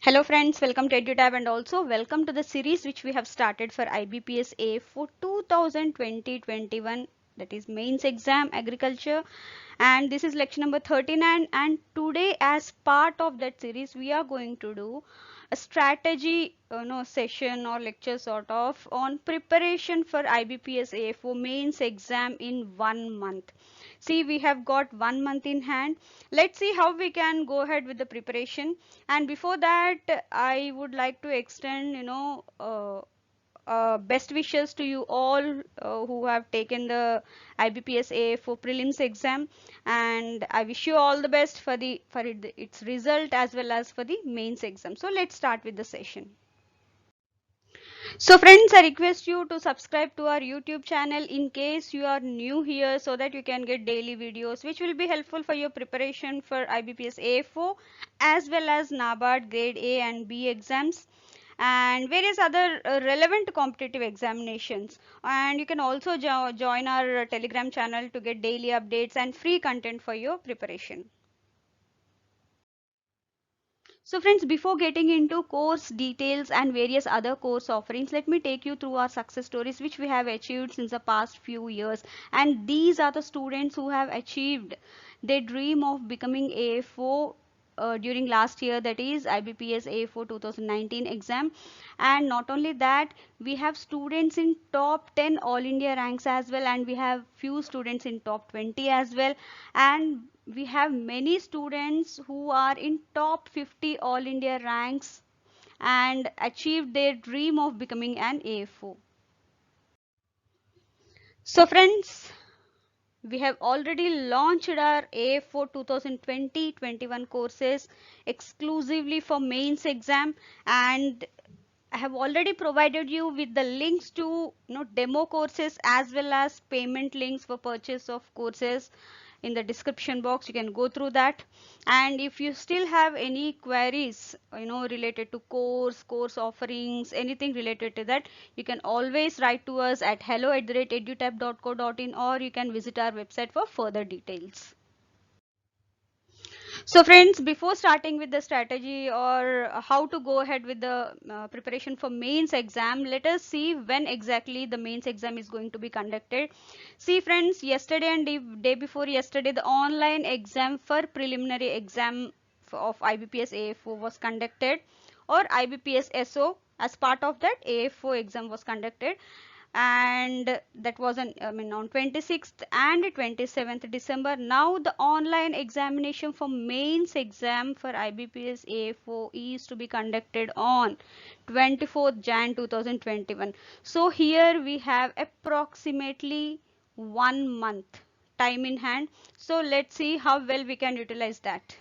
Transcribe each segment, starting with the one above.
Hello friends, welcome to EduTab and also welcome to the series which we have started for IBPS A for 2020-21, that is mains exam agriculture, and this is lecture number 39. And today as part of that series we are going to do a strategy session or lecture sort of on preparation for IBPS A for mains exam in 1 month. See, we have got 1 month in hand. Let's see how we can go ahead with the preparation. And before that, I would like to extend, best wishes to you all who have taken the IBPS A for prelims exam, and I wish you all the best for its result as well as for the mains exam. So let's start with the session. So friends, I request you to subscribe to our YouTube channel in case you are new here so that you can get daily videos which will be helpful for your preparation for IBPS A4 as well as NABARD grade A and B exams and various other relevant competitive examinations. And you can also join our Telegram channel to get daily updates and free content for your preparation. So friends, before getting into course details and various other course offerings, let me take you through our success stories which we have achieved since the past few years. And these are the students who have achieved their dream of becoming AFO during last year, that is IBPS A4 2019 exam. And not only that, we have students in top 10 all India ranks as well, and we have few students in top 20 as well, and we have many students who are in top 50 all India ranks and achieved their dream of becoming an AFO. So friends, we have already launched our AFO 2020-21 courses exclusively for mains exam, and I have already provided you with the links to demo courses as well as payment links for purchase of courses in the description box. You can go through that, and if you still have any queries related to course offerings, anything related to that, you can always write to us at hello@edutab.co.in, or you can visit our website for further details. So friends, before starting with the strategy or how to go ahead with the preparation for mains exam, let us see when exactly the mains exam is going to be conducted. See friends, yesterday and day before yesterday, the online exam for preliminary exam of IBPS AFO was conducted, or IBPS SO. As part of that, AFO exam was conducted, and that was on 26th and 27th December. Now the online examination for mains exam for IBPS A4 is to be conducted on 24th Jan 2021. So here we have approximately 1 month time in hand. So let's see how well we can utilize that.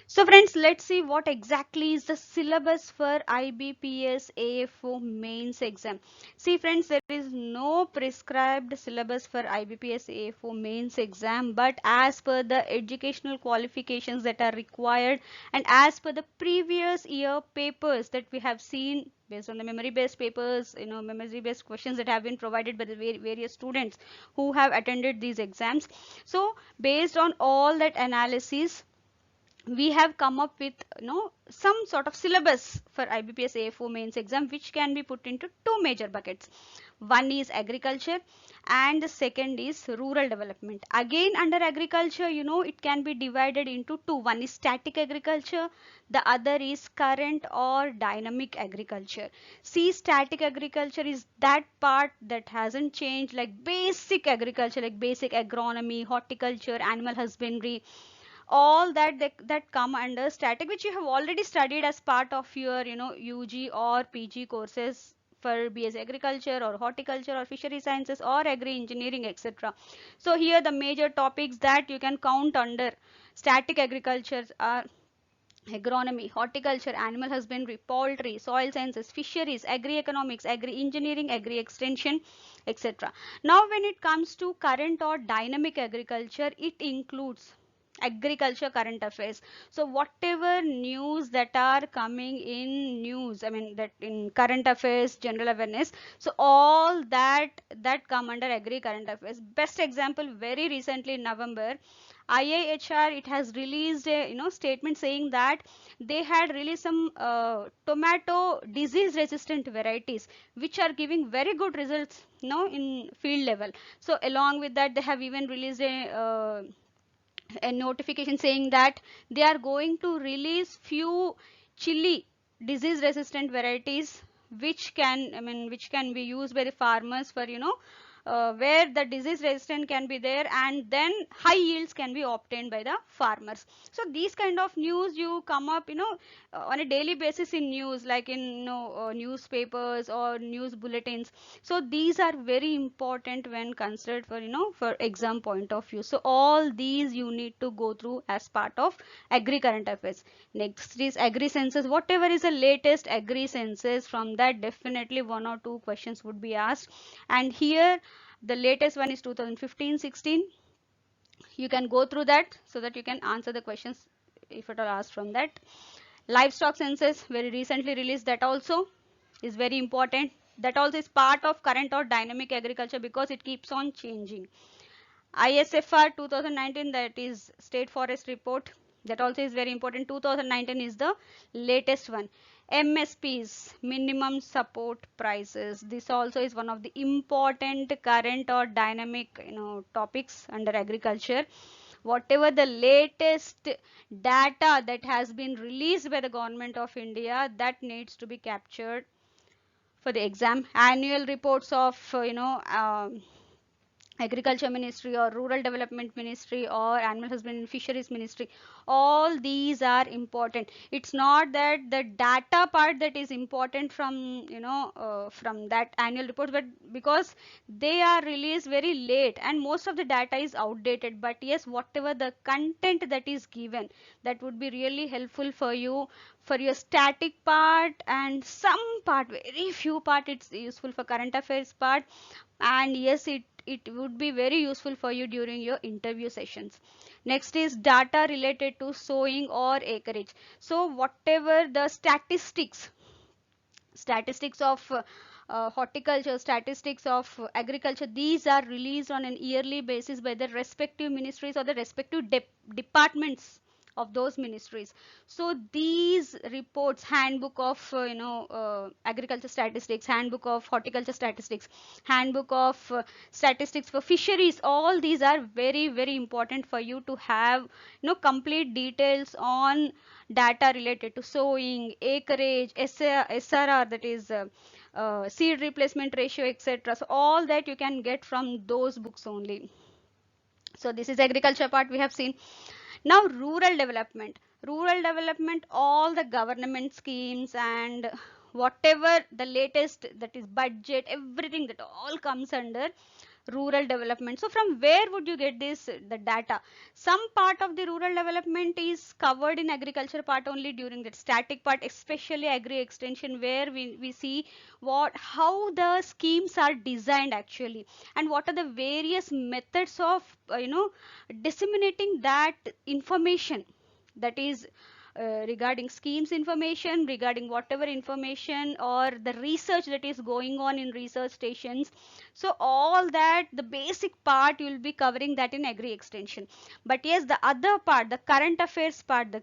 So friends, let's see what exactly is the syllabus for IBPS AFO mains exam. See friends, there is no prescribed syllabus for IBPS AFO mains exam, but as per the educational qualifications that are required and as per the previous year papers that we have seen based on the memory based papers, memory based questions that have been provided by the various students who have attended these exams. So based on all that analysis, we have come up with some sort of syllabus for IBPS A4 mains exam, which can be put into two major buckets. One is agriculture and the second is rural development. Again, under agriculture, it can be divided into two. One is static agriculture, the other is current or dynamic agriculture. See, static agriculture is that part that hasn't changed, like basic agriculture, like basic agronomy, horticulture, animal husbandry, all that come under static, which you have already studied as part of your UG or PG courses for BS agriculture or horticulture or fishery sciences or agri engineering, etc. So here the major topics that you can count under static agriculture are agronomy, horticulture, animal husbandry, poultry, soil sciences, fisheries, agri economics, agri engineering, agri extension, etc. Now when it comes to current or dynamic agriculture, it includes agriculture current affairs. So whatever news that are coming in news, that in current affairs, general awareness, so all that come under agri current affairs. Best example, very recently in November, IIHR, it has released a statement saying that they had released some tomato disease resistant varieties which are giving very good results in field level. So along with that, they have even released a notification saying that they are going to release few chili disease resistant varieties which can which can be used by the farmers for where the disease resistant can be there, and then high yields can be obtained by the farmers. So these kind of news you come up on a daily basis in news, like in newspapers or news bulletins. So these are very important when considered for for exam point of view. So all these you need to go through as part of agri current affairs. Next is agri census. Whatever is the latest agri census, from that definitely one or two questions would be asked. And here the latest one is 2015-16. You can go through that so that you can answer the questions if at all asked from that. Livestock census, very recently released, that also is very important. That also is part of current or dynamic agriculture because it keeps on changing. ISFR 2019, that is State Forest Report, that also is very important. 2019 is the latest one. MSPs, minimum support prices, this also is one of the important current or dynamic topics under agriculture. Whatever the latest data that has been released by the government of India, that needs to be captured for the exam. Annual reports of agriculture ministry or rural development ministry or animal husbandry and fisheries ministry, all these are important. It's not that the data part that is important from from that annual report, but because they are released very late and most of the data is outdated. But yes, whatever the content that is given, that would be really helpful for you for your static part, and some part, very few part, it's useful for current affairs part. And yes, it would be very useful for you during your interview sessions. Next is data related to sowing or acreage. So whatever the statistics of horticulture, statistics of agriculture, these are released on an yearly basis by the respective ministries or the respective departments of those ministries. So these reports, handbook of agriculture statistics, handbook of horticulture statistics, handbook of statistics for fisheries, all these are very very important for you to have complete details on data related to sowing, acreage, SRR, that is seed replacement ratio, etc. So all that you can get from those books only. So this is agriculture part we have seen. Now rural development. Rural development, all the government schemes and whatever the latest, that is budget, everything, that all comes under rural development. So from where would you get this the data? Some part of the rural development is covered in agriculture part only during that static part, especially agri extension, where we see how the schemes are designed actually, and what are the various methods of disseminating that information, that is regarding schemes information, regarding whatever information or the research that is going on in research stations. So all that, the basic part, you will be covering that in agri extension. But yes, the other part, the current affairs part, the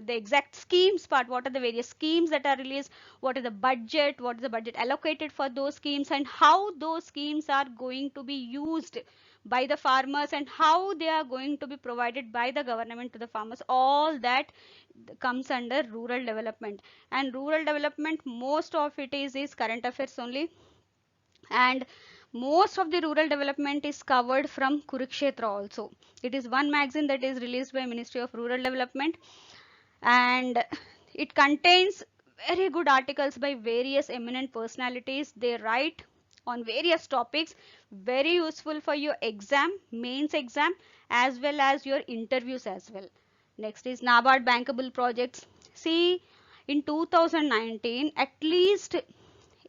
exact schemes part, what are the various schemes that are released, what is the budget, what is the budget allocated for those schemes, and how those schemes are going to be used by the farmers, and how they are going to be provided by the government to the farmers, all that comes under rural development. And rural development, most of it is current affairs only, and most of the rural development is covered from Kurukshetra also. It is one magazine that is released by Ministry of Rural Development, and it contains very good articles by various eminent personalities. They write on various topics, very useful for your exam, mains exam, as well as your interviews as well. Next is NABARD bankable projects. See, in 2019, at least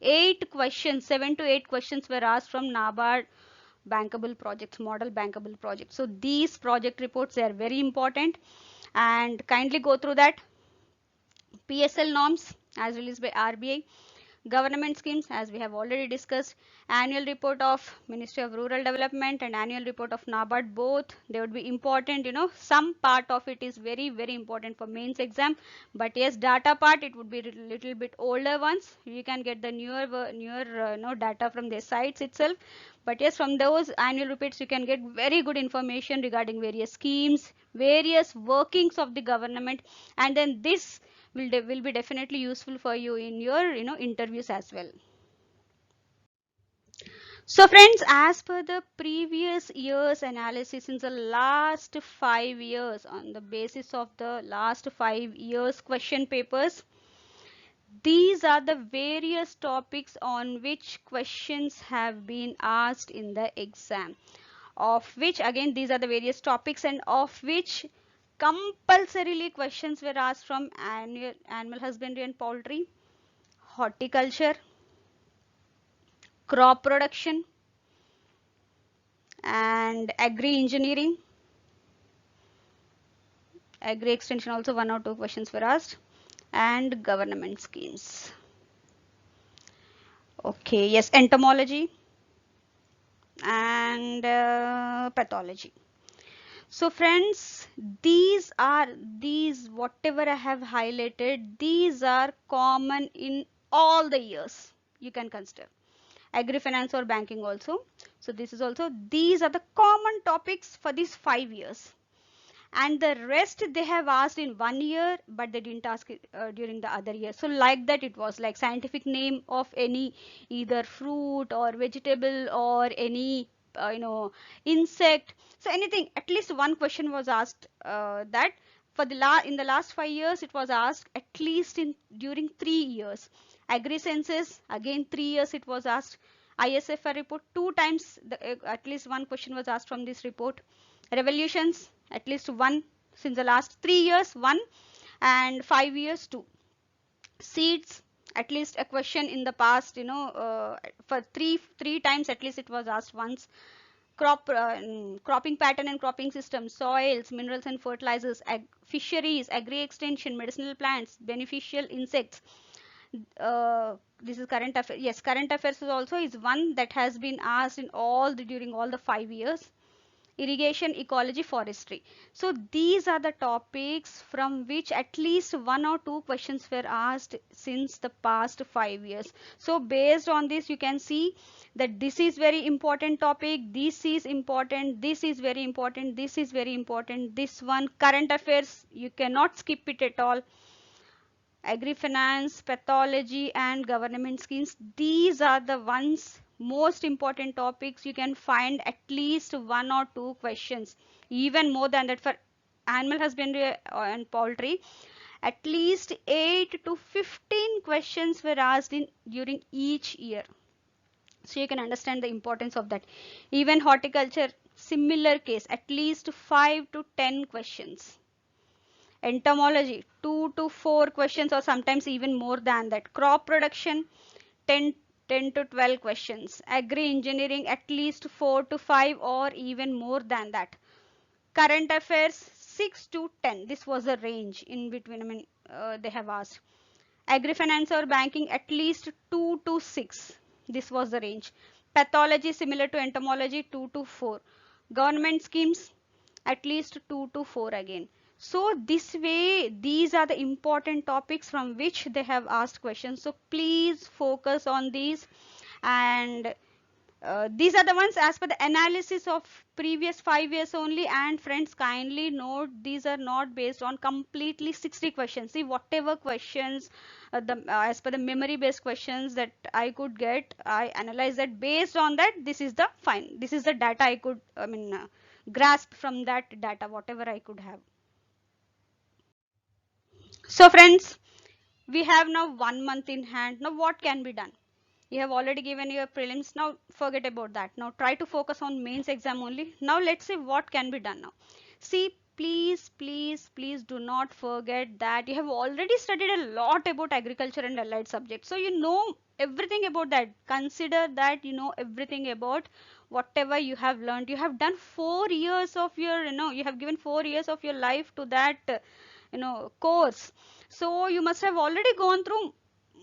7 to 8 questions were asked from NABARD bankable projects, model bankable projects. So these project reports are very important, and kindly go through that. PSL norms as released by RBI, Government schemes, as we have already discussed, annual report of Ministry of Rural Development and annual report of NABARD, both they would be important. Some part of it is very very important for mains exam, but yes, data part it would be little bit older ones. You can get the newer data from their sites itself, but yes, from those annual reports you can get very good information regarding various schemes, various workings of the government, and then this will be definitely useful for you in your interviews as well. So friends, as per the previous year's analysis in the last 5 years, on the basis of the last 5 years question papers, these are the various topics on which questions have been asked in the exam, of which again these are the various topics, and of which compulsorily questions were asked from animal husbandry and poultry, horticulture, crop production, and agri engineering, agri extension also 1 or 2 questions were asked, and government schemes. Okay, yes, entomology and pathology. So friends, these whatever I have highlighted, these are common in all the years you can consider, agri finance or banking also. So this is also, these are the common topics for these 5 years, and the rest they have asked in 1 year, but they didn't ask it during the other year. So like that, it was like scientific name of any either fruit or vegetable or any insect. So anything, at least one question was asked, that for the in the last 5 years it was asked at least in during 3 years. Agri senses, again 3 years it was asked. ISFR report, 2 times at least one question was asked from this report. Revolutions, at least one since the last 3 years, one, and 5 years, two. Seeds, at least a question in the past, for three times at least it was asked once. Cropping pattern and cropping system, soils, minerals and fertilizers, fisheries, agri extension, medicinal plants, beneficial insects. This is current affairs. Yes, current affairs is also is one that has been asked in all during all the 5 years. Irrigation, ecology, forestry. So these are the topics from which at least 1 or 2 questions were asked since the past 5 years. So based on this, you can see that this is very important topic, this is important, this is very important, this is very important, this one, current affairs, you cannot skip it at all. Agri-finance, pathology, and government schemes. These are the ones most important topics. You can find at least 1 or 2 questions, even more than that for animal husbandry and poultry. At least 8 to 15 questions were asked in during each year. So you can understand the importance of that. Even horticulture, similar case, at least 5 to 10 questions. Entomology, 2 to 4 questions or sometimes even more than that. Crop production, 10, 10 to 12 questions. Agri engineering, at least 4 to 5 or even more than that. Current affairs, 6 to 10. This was a range in between, they have asked. Agri finance or banking, at least 2 to 6. This was the range. Pathology, similar to entomology, 2 to 4. Government schemes, at least 2 to 4 again. So this way, these are the important topics from which they have asked questions. So please focus on these, and these are the ones as per the analysis of previous 5 years only. And friends, kindly note, these are not based on completely 60 questions. See, whatever questions as per the memory based questions that I could get, I analyze that. Based on that, this is the data I could grasp from that data, whatever I could have. So friends, we have now 1 month in hand. Now what can be done? You have already given your prelims. Now forget about that. Now try to focus on mains exam only. Now let's see what can be done now. See, please do not forget that you have already studied a lot about agriculture and allied subjects. So you know everything about that. Consider that you know everything about whatever you have learned. You have done 4 years of your, you have given 4 years of your life to that, course. So you must have already gone through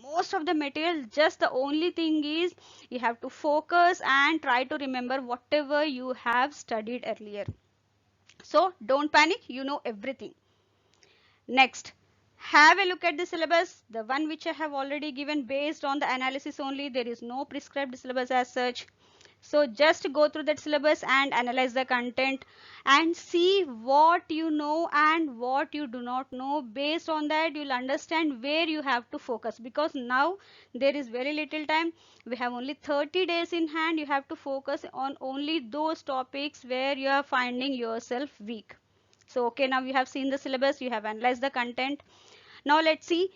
most of the material. Just the only thing is you have to focus and try to remember whatever you have studied earlier. So don't panic, you know everything. Next, have a look at the syllabus, the one which I have already given based on the analysis only. There is no prescribed syllabus as such. So just go through that syllabus and analyze the content and see what you know and what you do not know. Based on that, you'll understand where you have to focus, because now there is very little time. We have only 30 days in hand. You have to focus on only those topics where you are finding yourself weak. So okay, now you have seen the syllabus, you have analyzed the content. Now let's see,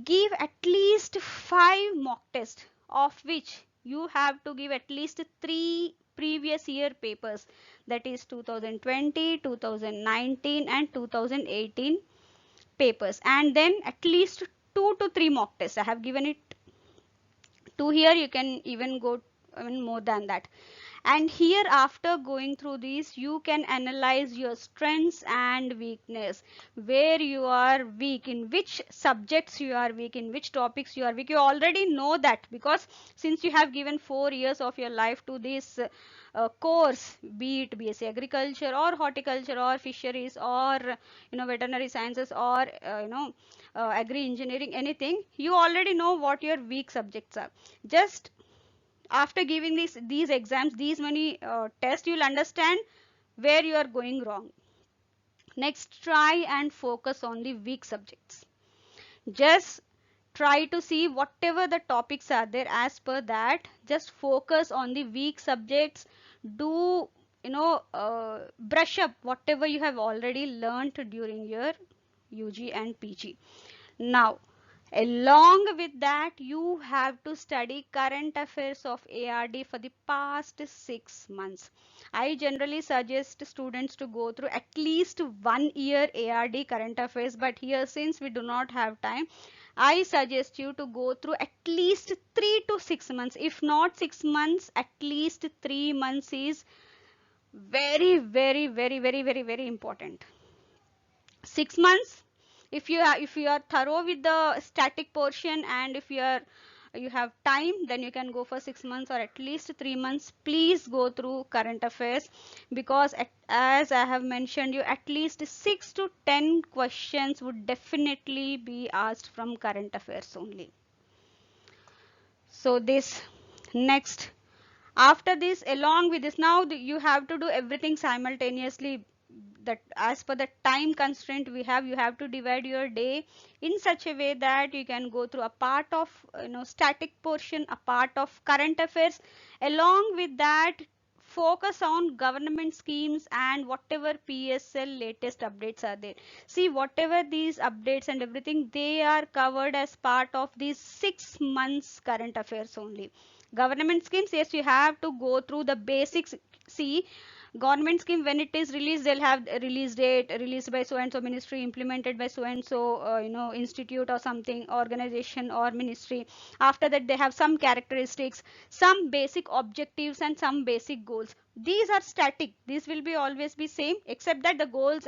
give at least 5 mock tests, of which you have to give at least 3 previous year papers, that is 2020, 2019 and 2018 papers, and then at least 2 to 3 mock tests. I have given it 2 here, you can even go even more than that. And here, after going through these, you can analyze your strengths and weakness, where you are weak, in which subjects you are weak, in which topics you are weak. You already know that, because since you have given 4 years of your life to this course, be it BSc agriculture or horticulture or fisheries or veterinary sciences or agri engineering, anything, you already know what your weak subjects are. Just after giving these exams, these many tests, you'll understand where you are going wrong. Next, try and focus on the weak subjects. Just try to see whatever the topics are there, as per that just focus on the weak subjects. Do brush up whatever you have already learned during your UG and PG. Now, along with that, you have to study current affairs of ARD for the past 6 months. I generally suggest students to go through at least 1 year ARD current affairs, but here, since we do not have time, I suggest you to go through at least 3 to 6 months. If not 6 months, at least 3 months is very, very, very, very, very, very important. 6 months, if you are thorough with the static portion, and if you have time, then you can go for 6 months or at least 3 months. Please go through current affairs, because as I have mentioned you, at least 6 to 10 questions would definitely be asked from current affairs only. So this, next, after this, along with this, now you have to do everything simultaneously. That as per the time constraint we have, you have to divide your day in such a way that you can go through a part of static portion, a part of current affairs. Along with that, focus on government schemes and whatever PSL latest updates are there. See, whatever these updates and everything, they are covered as part of these 6 months current affairs only. Government schemes, yes, you have to go through the basics. See, government scheme, when it is released, they'll have a release date, released by so and so ministry, implemented by so and so institute or something, organization or ministry. After that, they have some characteristics, some basic objectives and some basic goals. These are static, these will be always be same, except that the goals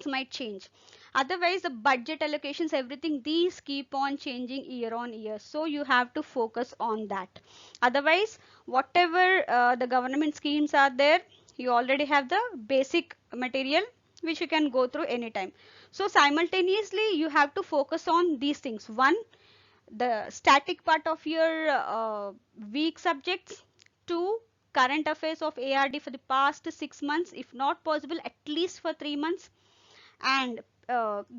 might change. Otherwise, the budget allocations, everything, these keep on changing year on year, so you have to focus on that. Otherwise, whatever the government schemes are there, you already have the basic material which you can go through anytime. So simultaneously you have to focus on these things: one, the static part of your weak subjects; two, current affairs of ARD for the past 6 months, if not possible at least for 3 months; and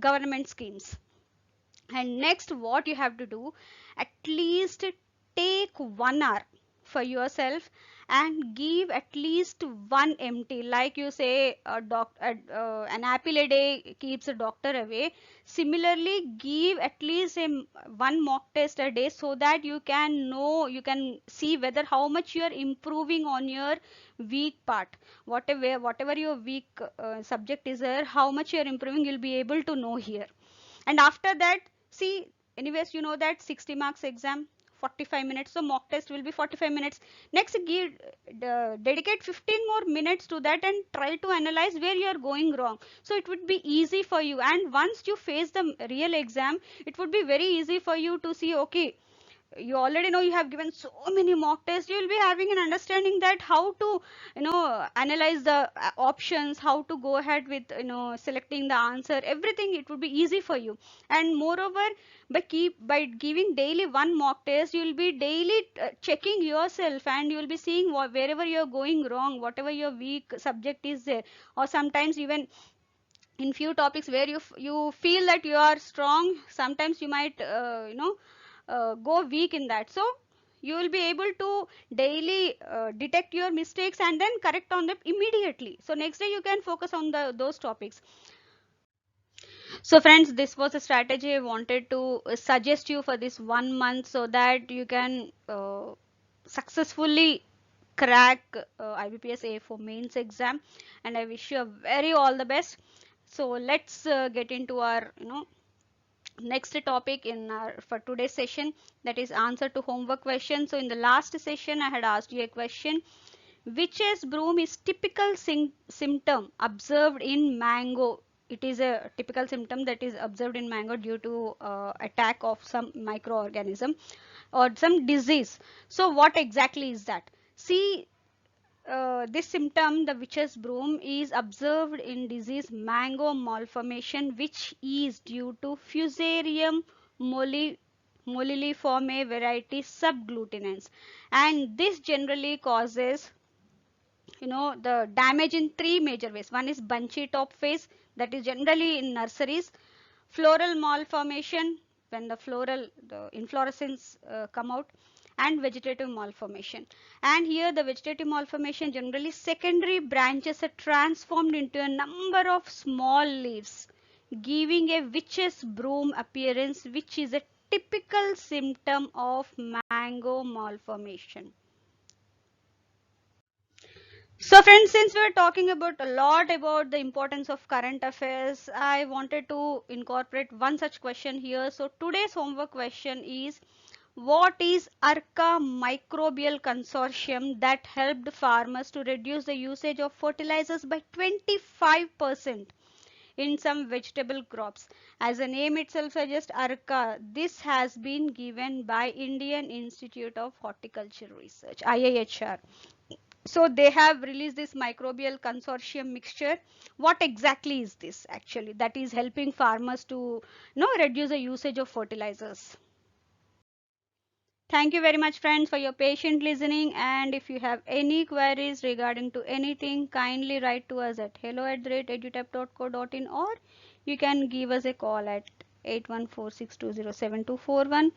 government schemes. And next, what you have to do, at least take 1 hour for yourself and give at least one empty, like you say, an apple a day keeps a doctor away. Similarly, give at least one mock test a day, so that you can know, you can see whether how much you are improving on your weak part. Whatever your weak subject is there, how much you are improving, you'll be able to know here. And after that, see, anyways, you know that 60 marks exam, 45 minutes, so mock test will be 45 minutes. Next, dedicate 15 more minutes to that and try to analyze where you are going wrong, so it would be easy for you. And once you face the real exam, it would be very easy for you to see, okay, you already know, you have given so many mock tests, you will be having an understanding that how to, analyze the options, how to go ahead with, selecting the answer, everything, it would be easy for you. And moreover, by giving daily one mock test, you will be daily checking yourself, and you will be seeing wherever you are going wrong, whatever your weak subject is there, or sometimes even in few topics where you feel that you are strong, sometimes you might go weak in that. So you will be able to daily detect your mistakes and then correct on them immediately, so next day you can focus on those topics. So friends, this was a strategy I wanted to suggest you for this 1 month, so that you can successfully crack IBPS A4 mains exam, and I wish you a very all the best. So let's get into our next topic in our for today's session, that is answer to homework question. So in the last session I had asked you a question: witch's broom is typical symptom observed in mango. It is a typical symptom that is observed in mango due to attack of some microorganism or some disease. So what exactly is that? See, this symptom, the witch's broom, is observed in disease mango malformation, which is due to Fusarium mollififorme variety subglutinans, and this generally causes the damage in three major ways. One is bunchy top phase, that is generally in nurseries; floral malformation, when the inflorescence come out; and vegetative malformation. And here the vegetative malformation, generally secondary branches are transformed into a number of small leaves, giving a witch's broom appearance, which is a typical symptom of mango malformation. So friends, since we are talking about a lot about the importance of current affairs, I wanted to incorporate one such question here. So today's homework question is: what is ARCA microbial consortium that helped farmers to reduce the usage of fertilizers by 25% in some vegetable crops? As the name itself suggests, ARCA, this has been given by Indian Institute of Horticulture Research, IIHR. So they have released this microbial consortium mixture. What exactly is this actually that is helping farmers to reduce the usage of fertilizers? Thank you very much friends for your patient listening, and if you have any queries regarding to anything, kindly write to us at hello@edutap.co.in, or you can give us a call at 8146207241.